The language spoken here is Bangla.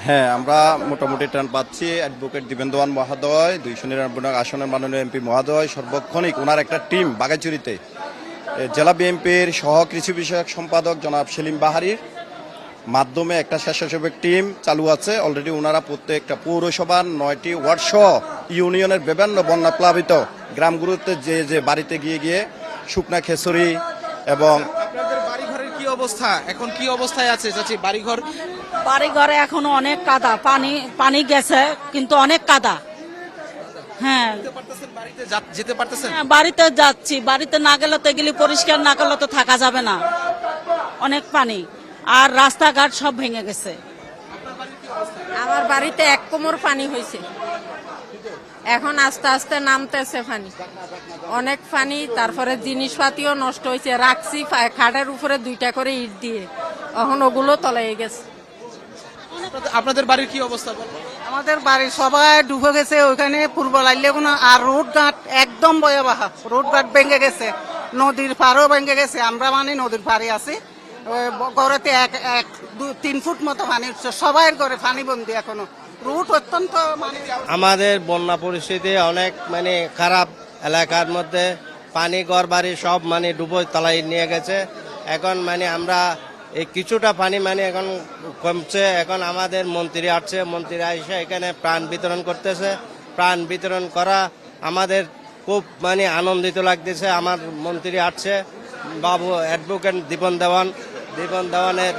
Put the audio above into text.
হ্যাঁ, আমরা মোটামুটি টান পাচ্ছি। অ্যাডভোকেট দীপেন দেওয়ান মহোদয়, 299 আসনের মাননীয় এমপি মহোদয় সর্বক্ষণিক ওনার একটা টিম বাগাইচুরিতে জেলা বিএনপির সহ কৃষি বিষয়ক সম্পাদক জনাব সেলিম বাহারির মাধ্যমে একটা স্বেচ্ছাসেবক টিম চালু আছে। অলরেডি ওনারা প্রত্যেকটা পৌরসভার 9টি ওয়ার্ড সহ ইউনিয়নের বিভিন্ন বন্যা প্লাবিত গ্রামগুলোতে যে বাড়িতে গিয়ে শুকনা খেসুরি এবং আপনাদের বাড়িঘরের কি অবস্থা, এখন কি অবস্থায় আছে চাচি বাড়িঘর? বাড়িঘরে এখনো অনেক কাদা, পানি গেছে কিন্তু অনেক কাদা। হ্যাঁ, যেতে পারতেছেন বাড়িতে, যেতে পারতেছেন? হ্যাঁ, বাড়িতে যাচ্ছি। বাড়িতে না গেলে তো এগুলি পরিষ্কার না করলে তো থাকা যাবে না, অনেক পানি। আর রাস্তাঘাট সব ভেঙে গেছে। আমার বাড়িতে 1 কোমর পানি হয়েছে, এখন আস্তে আস্তে নামতেছে পানি, অনেক পানি। তারপরে জিনিসপাতিও নষ্ট হয়েছে, রাখছি খাটের উপরে 2টা করে ইট দিয়ে, এখন ওগুলো তলায় গেছে। আপনাদের বাড়ির কি অবস্থা বলেন? আমাদের বাড়ির সবাই ডুবে গেছে, ওইখানে পূর্ব লাইলে কোনো আর রোড ঘাট একদম ভয়াবহ, রোড ঘাট ভেঙে গেছে, নদীর পাড়ও ভেঙে গেছে। আমরা মানে নদীর পাড়ে আছি, ঘরেতে 1-2-3 ফুট মতো পানি উঠছে, সবাই ঘরে পানি বন্দি এখনো, রুট অত্যন্ত মানে। আমাদের বন্যা পরিস্থিতি অনেক মানে খারাপ, এলাকার মধ্যে পানি ঘর বাড়ি সব মানে ডুবো তলায় নিয়ে গেছে। এখন মানে আমরা এই কিছুটা পানি মানে এখন কমছে। এখন আমাদের মন্ত্রী আসছে, মন্ত্রী এসে এখানে প্রাণ বিতরণ করতেছে। প্রাণ বিতরণ করা আমাদের খুব মানে আনন্দিত লাগতেছে। আমার মন্ত্রী আসছে, বাবু অ্যাডভোকেট দীপন দেওয়ানের